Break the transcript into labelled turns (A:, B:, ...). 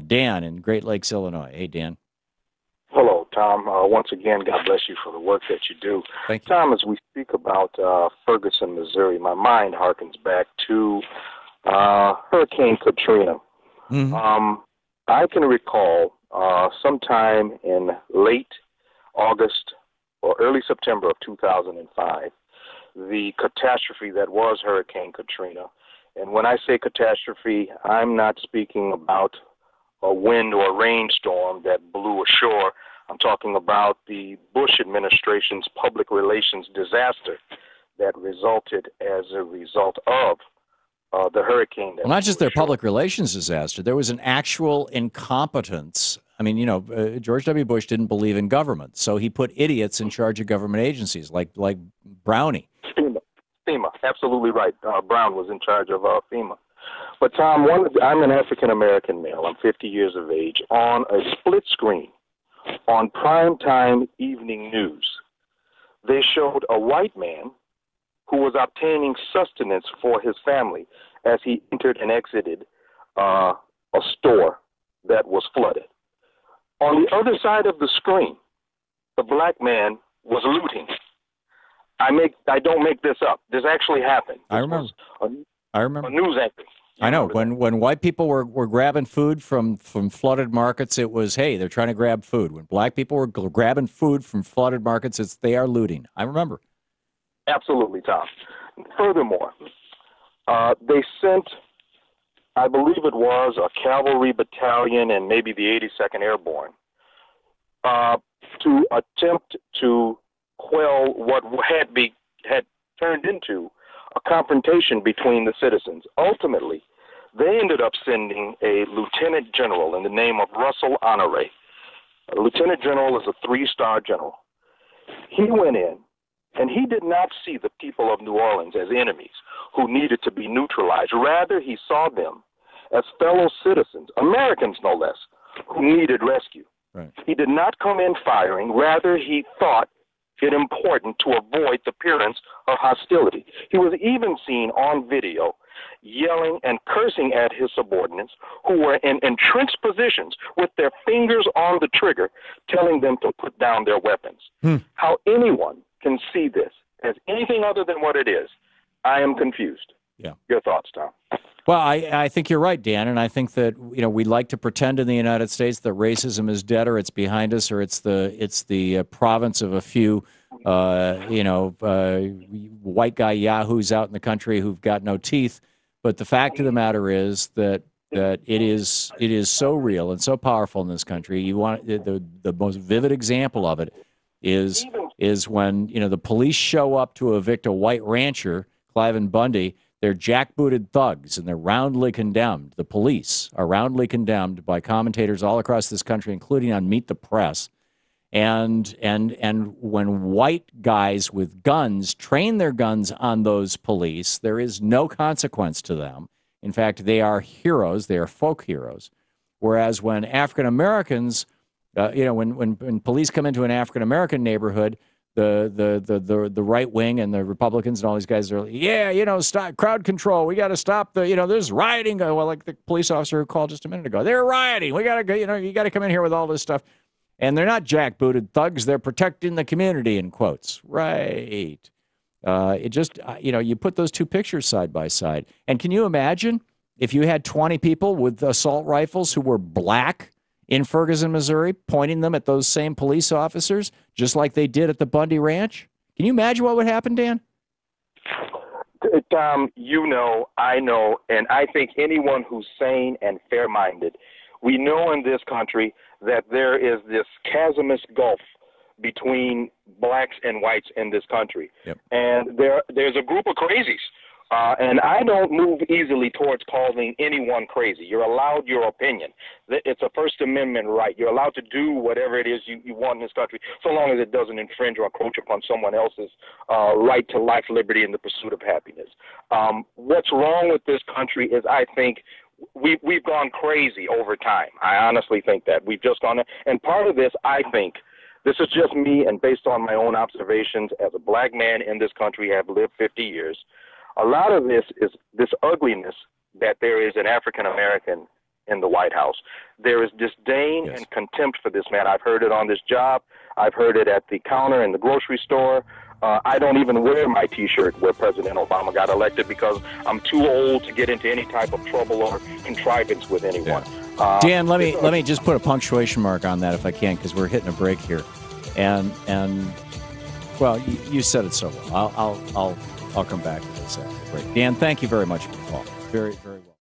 A: Dan in Great Lakes, Illinois. Hey, Dan.
B: Hello, Tom. Once again, God bless you for the work that you do.
A: Thank you.
B: Tom, as we speak about Ferguson, Missouri, my mind harkens back to Hurricane Katrina. I can recall sometime in late August or early September of 2005, the catastrophe that was Hurricane Katrina. And when I say catastrophe, I'm not speaking about a wind or a rainstorm that blew ashore. I'm talking about the Bush administration's public relations disaster that resulted as a result of the hurricane.
A: Well, not just their public relations disaster. There was an actual incompetence. I mean, George W. Bush didn't believe in government, so he put idiots in charge of government agencies like Brownie.
B: FEMA, absolutely right. Brown was in charge of FEMA. But Tom, I'm an African-American male. I'm 50 years of age. On a split screen, on primetime evening news, they showed a white man who was obtaining sustenance for his family as he entered and exited a store that was flooded. On the other side of the screen, the black man was looting. I don't make this up. This actually happened.
A: I remember.
B: A news anchor.
A: I know. When white people were grabbing food from flooded markets, it was, hey, they're trying to grab food. When black people were grabbing food from flooded markets, they are looting. I remember.
B: Absolutely, Tom. Furthermore, they sent, I believe it was a cavalry battalion and maybe the 82nd Airborne to attempt to quell what had turned into a confrontation between the citizens. Ultimately, they ended up sending a lieutenant general in the name of Russell Honore. A lieutenant general is a 3-star general. He went in, and he did not see the people of New Orleans as enemies who needed to be neutralized. Rather, he saw them as fellow citizens, Americans no less, who needed rescue.
A: Right.
B: He did not come in firing. Rather, he thought it important to avoid the appearance of hostility. He was even seen on video yelling and cursing at his subordinates who were in entrenched positions with their fingers on the trigger, telling them to put down their weapons. How anyone can see this as anything other than what it is, I am confused.
A: Yeah.
B: Your thoughts, Tom?
A: Well, I think you're right, Dan, and I think that we like to pretend in the United States that racism is dead, or it's behind us, or it's the province of a few white guy yahoos out in the country who've got no teeth. But the fact of the matter is that it is so real and so powerful in this country. You want the most vivid example of it is when the police show up to evict a white rancher, Cliven Bundy. They're jackbooted thugs, and they're roundly condemned. The police are roundly condemned by commentators all across this country, including on Meet the Press. And when white guys with guns train their guns on those police, there is no consequence to them. In fact, they are heroes. They are folk heroes. Whereas when African Americans, when police come into an African American neighborhood, the right wing and the Republicans and all these guys are, stop crowd control. We got to stop there's rioting. Well, like the police officer who called just a minute ago, they're rioting. We got to go. You got to come in here with all this stuff. And they're not jackbooted thugs. They're protecting the community, in quotes. Right. It just, you put those two pictures side by side. And can you imagine if you had 20 people with assault rifles who were black in Ferguson, Missouri, pointing them at those same police officers, just like they did at the Bundy Ranch? Can you imagine what would happen, Dan?
B: Tom, I know, and I think anyone who's sane and fair-minded, we know in this country that there is this chasmous gulf between blacks and whites in this country.
A: Yep.
B: And there's a group of crazies. And I don't move easily towards calling anyone crazy. You're allowed your opinion. It's a First Amendment right. You're allowed to do whatever it is you want in this country, so long as it doesn't infringe or encroach upon someone else's right to life, liberty, and the pursuit of happiness. What's wrong with this country is, I think, we've gone crazy over time. I honestly think that. We've just gone, and part of this, I think, this is just me and based on my own observations as a black man in this country, have lived 50 years. A lot of this is this ugliness that there is in African American in the White House. There is disdain
A: Yes.
B: and contempt for this man. I've heard it on this job. I've heard it at the counter in the grocery store. I don't even wear my T-shirt where President Obama got elected because I'm too old to get into any type of trouble or contrivance with anyone.
A: Yeah. Dan, let me just put a punctuation mark on that if I can, because we're hitting a break here, and well, you said it so well. I'll come back to this after the break. Dan, thank you very much for the call. Very, very well.